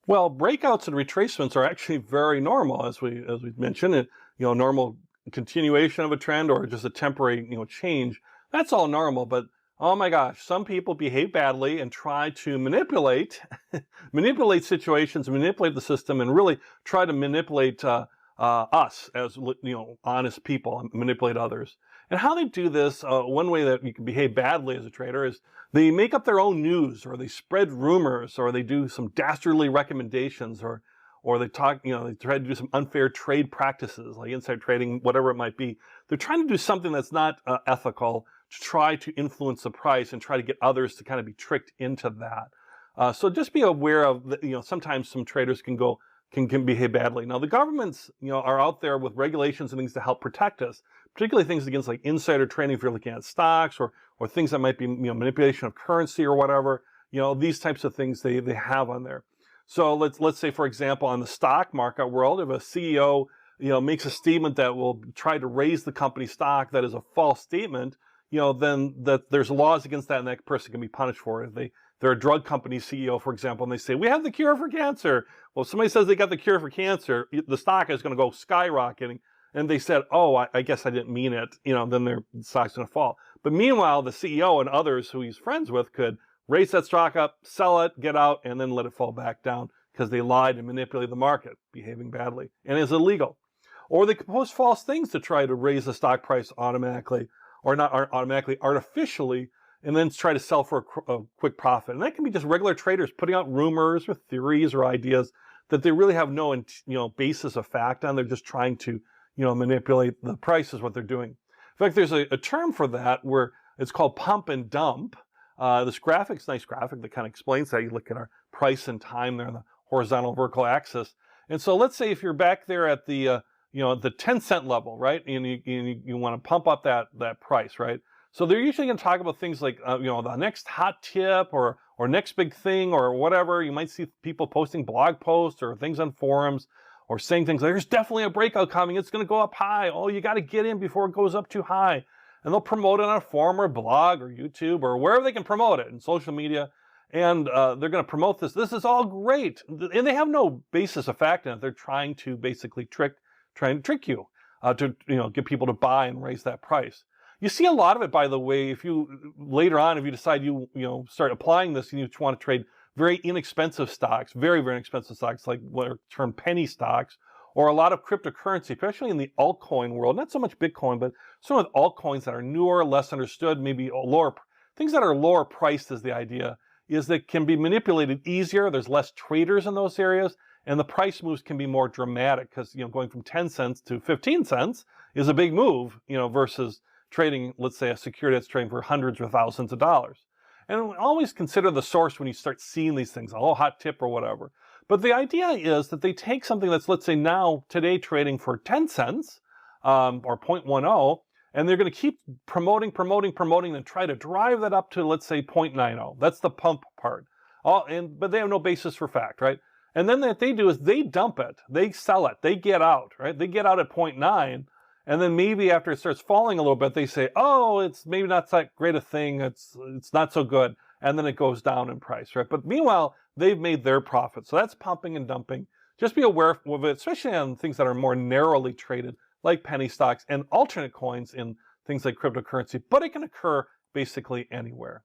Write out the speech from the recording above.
Well, breakouts and retracements are actually very normal, as we mentioned. Normal continuation of a trend or just a temporary change. That's all normal. But oh my gosh, some people behave badly and try to manipulate manipulate situations, manipulate the system, and really try to manipulate us as honest people and manipulate others. And how they do this, one way that you can behave badly as a trader is they make up their own news, or they spread rumors, or they do some dastardly recommendations, or they talk, they try to do some unfair trade practices like insider trading, whatever it might be. They're trying to do something that's not ethical to try to influence the price and try to get others to kind of be tricked into that. So just be aware of, sometimes some traders can behave badly. Now the governments, are out there with regulations and things to help protect us, particularly things against like insider trading if you're looking at stocks or things that might be, manipulation of currency or whatever. These types of things they have on there. So let's say, for example, on the stock market world, if a CEO, makes a statement that will try to raise the company's stock that is a false statement, then there's laws against that, and that person can be punished for it. If they're a drug company CEO, for example, and they say, we have the cure for cancer. Well, if somebody says they got the cure for cancer, the stock is going to go skyrocketing. And they said, oh, I guess I didn't mean it, then their stock's going to fall. But meanwhile, the CEO and others who he's friends with could raise that stock up, sell it, get out, and then let it fall back down because they lied and manipulated the market, behaving badly, and is illegal. Or they could post false things to try to raise the stock price automatically, or not automatically, artificially, and then try to sell for a quick profit. And that can be just regular traders putting out rumors or theories or ideas that they really have no basis of fact on. They're just trying to manipulate the price is what they're doing. In fact, there's a term for that where it's called pump and dump. This nice graphic that kind of explains that. You look at our price and time there on the horizontal vertical axis. And so let's say if you're back there at the the 10-cent level, right? And you want to pump up that price, right? So they're usually going to talk about things like the next hot tip or next big thing or whatever. You might see people posting blog posts or things on forums or saying things like, there's definitely a breakout coming. It's going to go up high. Oh, you got to get in before it goes up too high. And they'll promote it on a forum or blog or YouTube or wherever they can promote it in social media. And they're going to promote this. This is all great. And they have no basis of fact in it. They're trying to basically trick you to get people to buy and raise that price. You see a lot of it, by the way, if you later on, if you decide you start applying this and you want to trade very inexpensive stocks, very, very inexpensive stocks like what are termed penny stocks, or a lot of cryptocurrency, especially in the altcoin world, not so much Bitcoin, but some of the altcoins that are newer, less understood, maybe lower, things that are lower priced is the idea, is that can be manipulated easier. There's less traders in those areas, and the price moves can be more dramatic because, going from 10 cents to 15 cents is a big move, versus trading, let's say, a security that's trading for hundreds or thousands of dollars. And always consider the source when you start seeing these things, a hot tip or whatever. But the idea is that they take something that's, let's say today trading for 10 cents or 0.10, and they're going to keep promoting, and try to drive that up to, let's say, 0.90. That's the pump part. But they have no basis for fact, right? And then what they do is they dump it, they sell it, they get out, right? They get out at 0.9. And then maybe after it starts falling a little bit, they say, oh, it's maybe not that great a thing. It's not so good. And then it goes down in price, right? But meanwhile, they've made their profit. So that's pumping and dumping. Just be aware of it, especially on things that are more narrowly traded, like penny stocks and alternate coins in things like cryptocurrency. But it can occur basically anywhere.